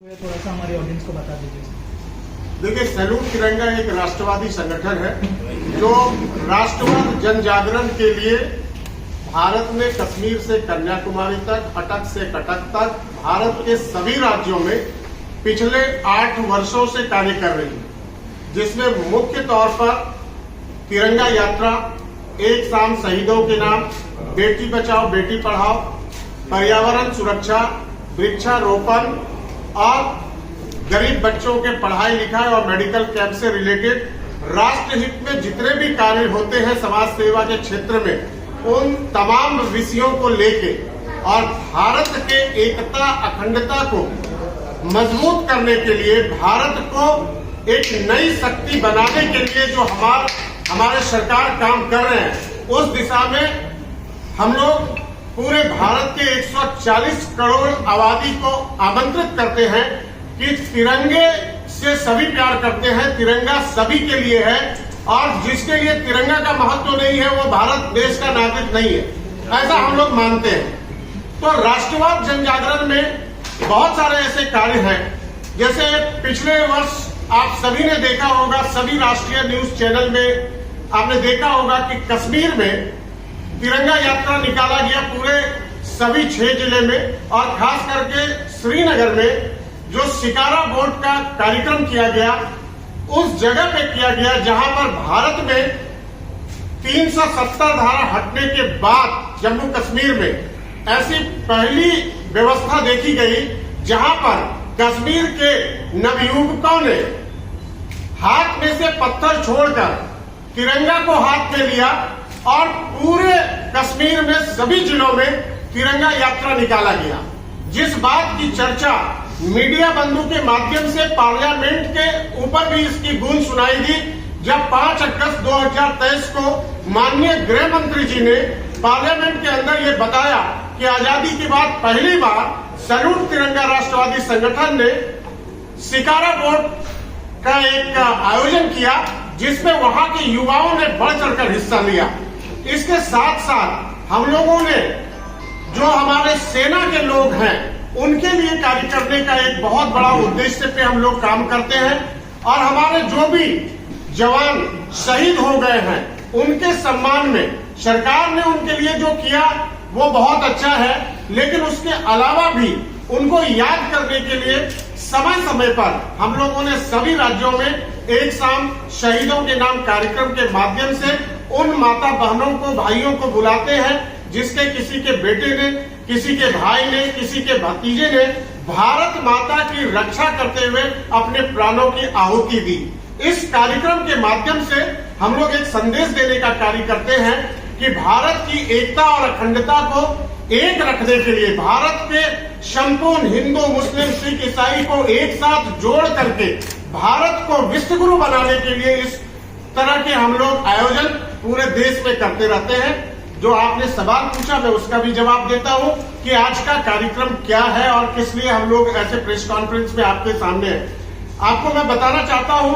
थोड़ा सा हमारे ऑडियंस को बता दीजिए। देखिए, सैल्यूट तिरंगा एक राष्ट्रवादी संगठन है जो राष्ट्रवाद जन जागरण के लिए भारत में कश्मीर से कन्याकुमारी तक, अटक से कटक तक भारत के सभी राज्यों में पिछले 8 वर्षों से कार्य कर रही है, जिसमें मुख्य तौर पर तिरंगा यात्रा, एक शाम शहीदों के नाम, बेटी बचाओ बेटी पढ़ाओ, पर्यावरण सुरक्षा, वृक्षारोपण और गरीब बच्चों के पढ़ाई लिखाई और मेडिकल कैंप से रिलेटेड राष्ट्रहित में जितने भी कार्य होते हैं समाज सेवा के क्षेत्र में, उन तमाम विषयों को लेके और भारत के एकता अखंडता को मजबूत करने के लिए, भारत को एक नई शक्ति बनाने के लिए जो हमारे सरकार काम कर रहे हैं, उस दिशा में हम लोग पूरे भारत के 140 करोड़ आबादी को आमंत्रित करते हैं कि तिरंगे से सभी प्यार करते हैं, तिरंगा सभी के लिए है और जिसके लिए तिरंगा का महत्व नहीं है वो भारत देश का नागरिक नहीं है, ऐसा हम लोग मानते हैं। तो राष्ट्रवाद जन जागरण में बहुत सारे ऐसे कार्य हैं, जैसे पिछले वर्ष आप सभी ने देखा होगा, सभी राष्ट्रीय न्यूज चैनल में आपने देखा होगा कि कश्मीर में तिरंगा यात्रा निकाला गया पूरे सभी 6 जिले में, और खास करके श्रीनगर में जो शिकारा बोर्ड का कार्यक्रम किया गया, उस जगह पे किया गया जहां पर भारत में 370 धारा हटने के बाद जम्मू कश्मीर में ऐसी पहली व्यवस्था देखी गई जहां पर कश्मीर के नवयुवकों ने हाथ में से पत्थर छोड़कर तिरंगा को हाथ में लिया और पूरे कश्मीर में सभी जिलों में तिरंगा यात्रा निकाला गया। जिस बात की चर्चा मीडिया बंधु के माध्यम से पार्लियामेंट के ऊपर भी इसकी गूंज सुनाई दी, जब 5 अगस्त 2023 को माननीय गृह मंत्री जी ने पार्लियामेंट के अंदर ये बताया कि आजादी के बाद पहली बार सैल्यूट तिरंगा राष्ट्रवादी संगठन ने शिकारा बोर्ड का एक आयोजन किया, जिसमें वहां के युवाओं ने बढ़ चढ़कर हिस्सा लिया। इसके साथ साथ हम लोगों ने जो हमारे सेना के लोग हैं उनके लिए कार्य करने का एक बहुत बड़ा उद्देश्य पे हम लोग काम करते हैं, और हमारे जो भी जवान शहीद हो गए हैं उनके सम्मान में सरकार ने उनके लिए जो किया वो बहुत अच्छा है, लेकिन उसके अलावा भी उनको याद करने के लिए समय समय पर हम लोगों ने सभी राज्यों में एक शाम शहीदों के नाम कार्यक्रम के माध्यम से उन माता बहनों को, भाइयों को बुलाते हैं जिसके किसी के बेटे ने, किसी के भाई ने, किसी के भतीजे ने भारत माता की रक्षा करते हुए अपने प्राणों की आहुति दी। इस कार्यक्रम के माध्यम से हम लोग एक संदेश देने का कार्य करते हैं कि भारत की एकता और अखंडता को एक रखने के लिए, भारत के संपूर्ण हिंदू, मुस्लिम, सिख, ईसाई को एक साथ जोड़ करके भारत को विश्वगुरु बनाने के लिए इस तरह के हम लोग आयोजन पूरे देश में करते रहते हैं। जो आपने सवाल पूछा मैं उसका भी जवाब देता हूं कि आज का कार्यक्रम क्या है और किस लिए हम लोग ऐसे प्रेस कॉन्फ्रेंस में आपके सामने हैं। आपको मैं बताना चाहता हूं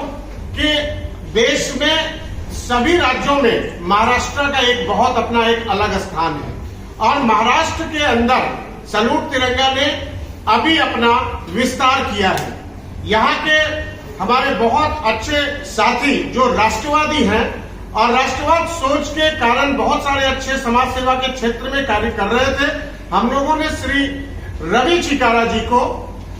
कि देश में सभी राज्यों में महाराष्ट्र का एक बहुत अपना एक अलग स्थान है, और महाराष्ट्र के अंदर सैल्यूट तिरंगा ने अभी अपना विस्तार किया है। यहाँ के हमारे बहुत अच्छे साथी जो राष्ट्रवादी हैं और राष्ट्रवाद सोच के कारण बहुत सारे अच्छे समाज सेवा के क्षेत्र में कार्य कर रहे थे, हम लोगों ने श्री रवि चिकारा जी को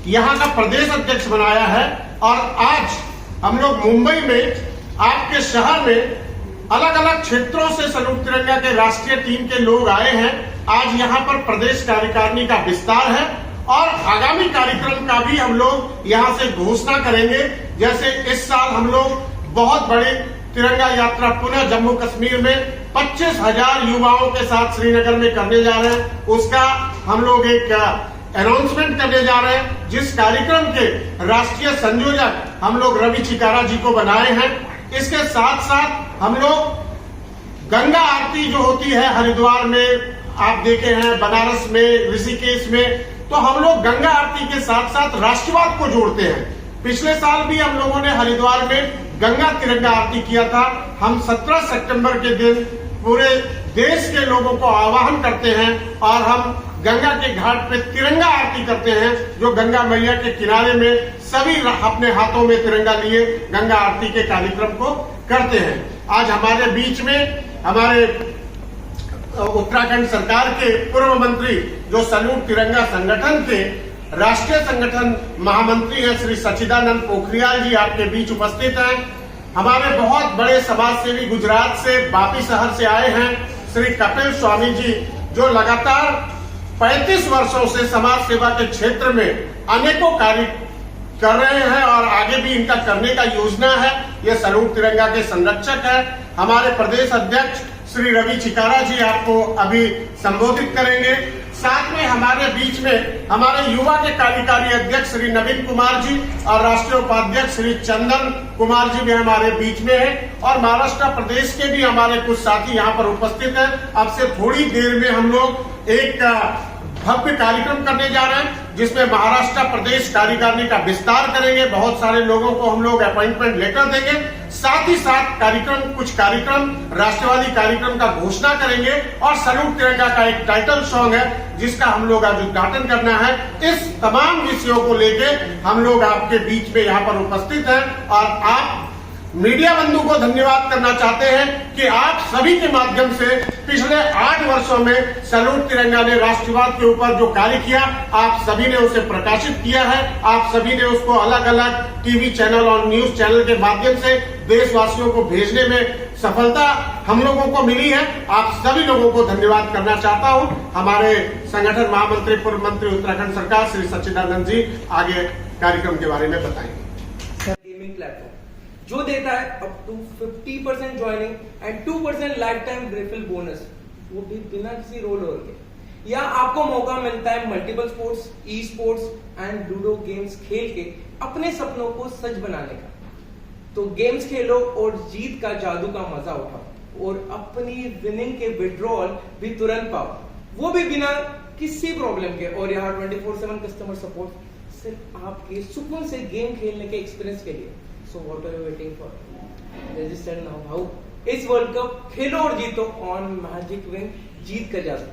यहाँ का प्रदेश अध्यक्ष बनाया है, और आज हम लोग मुंबई में आपके शहर में अलग अलग क्षेत्रों से सैल्यूट तिरंगा के राष्ट्रीय टीम के लोग आए हैं। आज यहाँ पर प्रदेश कार्यकारिणी का विस्तार है और आगामी कार्यक्रम का भी हम लोग यहाँ से घोषणा करेंगे। जैसे इस साल हम लोग बहुत बड़ी तिरंगा यात्रा पुनः जम्मू कश्मीर में 25,000 युवाओं के साथ श्रीनगर में करने जा रहे हैं, उसका हम लोग एक अनाउंसमेंट करने जा रहे हैं, जिस कार्यक्रम के राष्ट्रीय संयोजक हम लोग रवि चिकारा जी को बनाए हैं। इसके साथ साथ हम लोग गंगा आरती जो होती है हरिद्वार में, आप देखे हैं बनारस में, ऋषिकेश में, तो हम लोग गंगा आरती के साथ साथ राष्ट्रवाद को जोड़ते हैं। पिछले साल भी हम लोगों ने हरिद्वार में गंगा तिरंगा आरती किया था। हम 17 सितंबर के दिन पूरे देश के लोगों को आह्वान करते हैं और हम गंगा के घाट पे तिरंगा आरती करते हैं, जो गंगा मैया के किनारे में सभी अपने हाथों में तिरंगा लिए गंगा आरती के कार्यक्रम को करते हैं। आज हमारे बीच में हमारे उत्तराखंड सरकार के पूर्व मंत्री, जो सैल्यूट तिरंगा संगठन के राष्ट्रीय संगठन महामंत्री हैं, श्री सच्चिदानंद पोखरियाल जी आपके बीच उपस्थित हैं। हमारे बहुत बड़े समाज सेवी गुजरात से, बापी शहर से आए हैं, श्री कपिल स्वामी जी, जो लगातार 35 वर्षों से समाज सेवा के क्षेत्र में अनेकों कार्य कर रहे हैं और आगे भी इनका करने का योजना है। ये सैल्यूट तिरंगा के संरक्षक है। हमारे प्रदेश अध्यक्ष श्री रवि चिकारा जी आपको अभी संबोधित करेंगे। साथ में हमारे बीच में हमारे युवा के कार्यकारी अध्यक्ष श्री नवीन कुमार जी और राष्ट्रीय उपाध्यक्ष श्री चंदन कुमार जी भी हमारे बीच में हैं और महाराष्ट्र प्रदेश के भी हमारे कुछ साथी यहाँ पर उपस्थित हैं। अब से थोड़ी देर में हम लोग एक भव्य कार्यक्रम करने जा रहे हैं, जिसमें महाराष्ट्र प्रदेश कार्यकारिणी का विस्तार करेंगे। बहुत सारे लोगों को हम लोग अपॉइंटमेंट लेटर देंगे। साथ ही साथ कुछ कार्यक्रम राष्ट्रवादी कार्यक्रम का घोषणा करेंगे और सैल्यूट तिरंगा का एक टाइटल सॉन्ग है, जिसका हम लोग आज उद्घाटन करना है। इस तमाम विषयों को लेके हम लोग आपके बीच में यहाँ पर उपस्थित हैं और आप मीडिया बंधु को धन्यवाद करना चाहते हैं कि आप सभी के माध्यम से पिछले 8 वर्षों में सैल्यूट तिरंगा ने राष्ट्रवाद के ऊपर जो कार्य किया, आप सभी ने उसे प्रकाशित किया है। आप सभी ने उसको अलग अलग टीवी चैनल और न्यूज चैनल के माध्यम से देशवासियों को भेजने में सफलता हम लोगों को मिली है। आप सभी लोगों को धन्यवाद करना चाहता हूं। हमारे संगठन महामंत्री पूर्व मंत्री उत्तराखंड सरकार श्री सच्चिदानंद जी आगे कार्यक्रम के बारे में बताएंगे। गेमिंग प्लेटफॉर्म जो देता है up to 50% joining and 2% lifetime referral bonus, वो भी बिना किसी रोल ओवर के। या आपको मौका मिलता है multiple sports, e sports and ludo games खेल के अपने सपनों को सच बनाने का। तो गेम्स खेलो और जीत का जादू का मजा उठाओ और अपनी विनिंग के विड्रॉल भी तुरंत पाओ, वो भी बिना किसी प्रॉब्लम के। और यहाँ 24/7 कस्टमर सपोर्ट सिर्फ आपके सुकून से गेम खेलने के एक्सपीरियंस के लिए। So what are you waiting for? Register now. How? इस वर्ल्ड कप खेलो और जीतो ऑन मैजिक विन, जीत कर जा सकते।